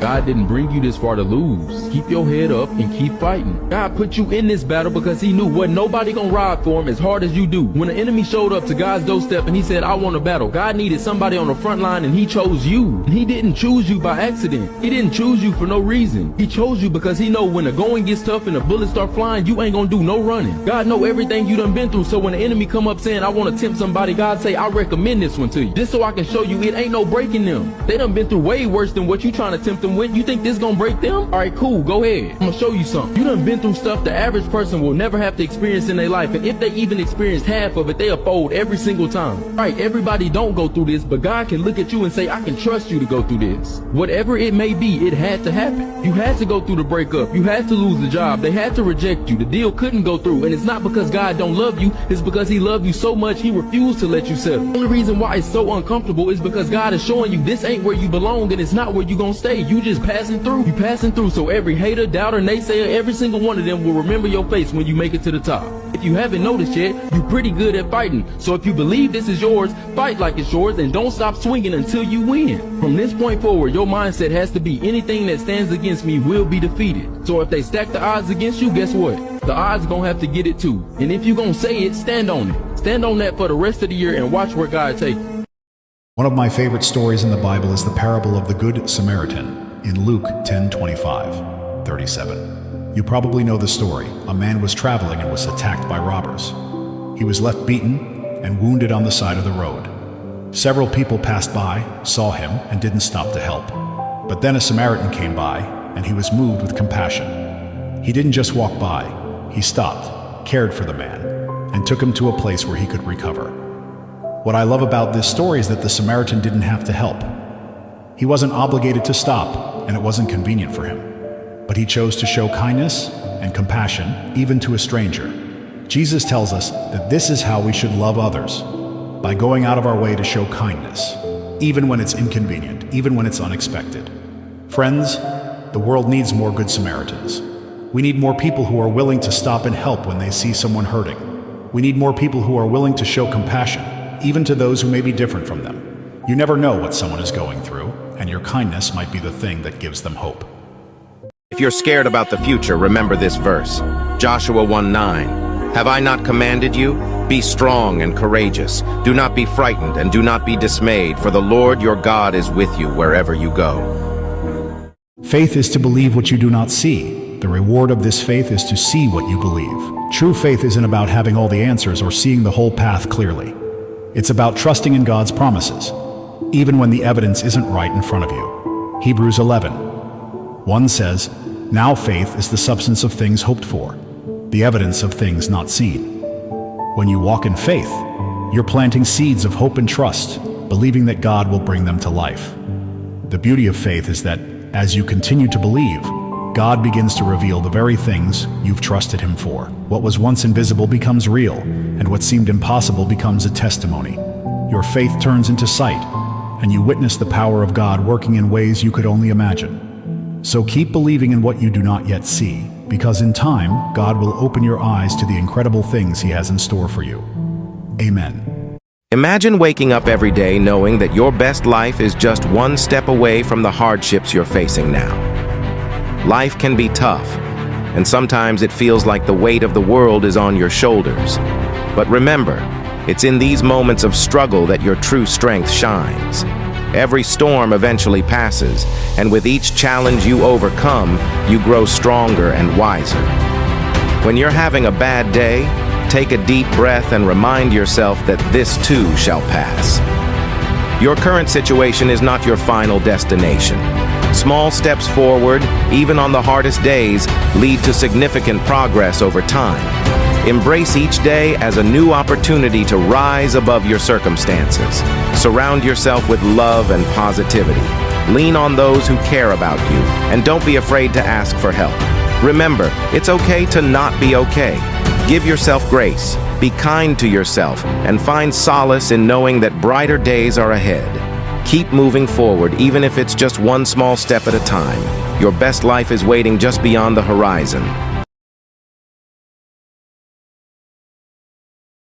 God didn't bring you this far to lose. Keep your head up and keep fighting. God put you in this battle because he knew wasn't nobody gonna ride for him as hard as you do. When an enemy showed up to God's doorstep and he said, I want a battle, God needed somebody on the front line and he chose you. And he didn't choose you by accident. He didn't choose you for no reason. He chose you because he know when the going gets tough and the bullets start flying, you ain't gonna do no running. God know everything you done been through, so when the enemy come up saying, I want to tempt somebody, God say, I recommend this one to you. Just so I can show you it ain't no breaking them. They done been through way worse than what you trying to tempt them with. You think this gonna break them? Alright, cool, go ahead. I'm gonna show you something. You done been through stuff the average person will never have to experience in their life, and if they even experienced half of it, they'll fold every single time. Right, everybody don't go through this, but God can look at you and say, I can trust you to go through this. Whatever it may be, it had to happen. You had to go through the breakup. You had to lose the job. They had to reject you. The deal couldn't go through, and it's not because God don't love you, it's because he loved you so much he refused to let you settle. The only reason why it's so uncomfortable is because God is showing you this ain't where you belong and it's not where you gonna stay. You just passing through. You passing through, so every hater, doubter, naysayer, every single one of them will remember your face when you make it to the top. If you haven't noticed yet, you're pretty good at fighting. So if you believe this is yours, fight like it's yours and don't stop swinging until you win. From this point forward, your mindset has to be anything that stands against me will be defeated. So if they stack the odds against you, guess what? The odds gonna have to get it too. And if you gonna say it, stand on it. Stand on that for the rest of the year and watch where God take you. One of my favorite stories in the Bible is the parable of the Good Samaritan in Luke 10:25-37. You probably know the story. A man was traveling and was attacked by robbers. He was left beaten and wounded on the side of the road. Several people passed by, saw him, and didn't stop to help. But then a Samaritan came by, and he was moved with compassion. He didn't just walk by. He stopped, cared for the man, and took him to a place where he could recover. What I love about this story is that the Samaritan didn't have to help. He wasn't obligated to stop, and it wasn't convenient for him. But he chose to show kindness and compassion even to a stranger. Jesus tells us that this is how we should love others, by going out of our way to show kindness, even when it's inconvenient, even when it's unexpected. Friends, the world needs more Good Samaritans. We need more people who are willing to stop and help when they see someone hurting. We need more people who are willing to show compassion, even to those who may be different from them. You never know what someone is going through, and your kindness might be the thing that gives them hope. If you're scared about the future, remember this verse. Joshua 1:9. Have I not commanded you? Be strong and courageous. Do not be frightened and do not be dismayed, for the Lord your God is with you wherever you go. Faith is to believe what you do not see. The reward of this faith is to see what you believe. True faith isn't about having all the answers or seeing the whole path clearly. It's about trusting in God's promises, even when the evidence isn't right in front of you. Hebrews 11:1 says, Now faith is the substance of things hoped for, the evidence of things not seen. When you walk in faith, you're planting seeds of hope and trust, believing that God will bring them to life. The beauty of faith is that, as you continue to believe, God begins to reveal the very things you've trusted Him for. What was once invisible becomes real, and what seemed impossible becomes a testimony. Your faith turns into sight, and you witness the power of God working in ways you could only imagine. So keep believing in what you do not yet see, because in time, God will open your eyes to the incredible things He has in store for you. Amen. Imagine waking up every day knowing that your best life is just one step away from the hardships you're facing now. Life can be tough, and sometimes it feels like the weight of the world is on your shoulders. But remember, it's in these moments of struggle that your true strength shines. Every storm eventually passes, and with each challenge you overcome, you grow stronger and wiser. When you're having a bad day, take a deep breath and remind yourself that this too shall pass. Your current situation is not your final destination. Small steps forward, even on the hardest days, lead to significant progress over time. Embrace each day as a new opportunity to rise above your circumstances. Surround yourself with love and positivity. Lean on those who care about you, and don't be afraid to ask for help. Remember, it's okay to not be okay. Give yourself grace, be kind to yourself, and find solace in knowing that brighter days are ahead. Keep moving forward, even if it's just one small step at a time. Your best life is waiting just beyond the horizon.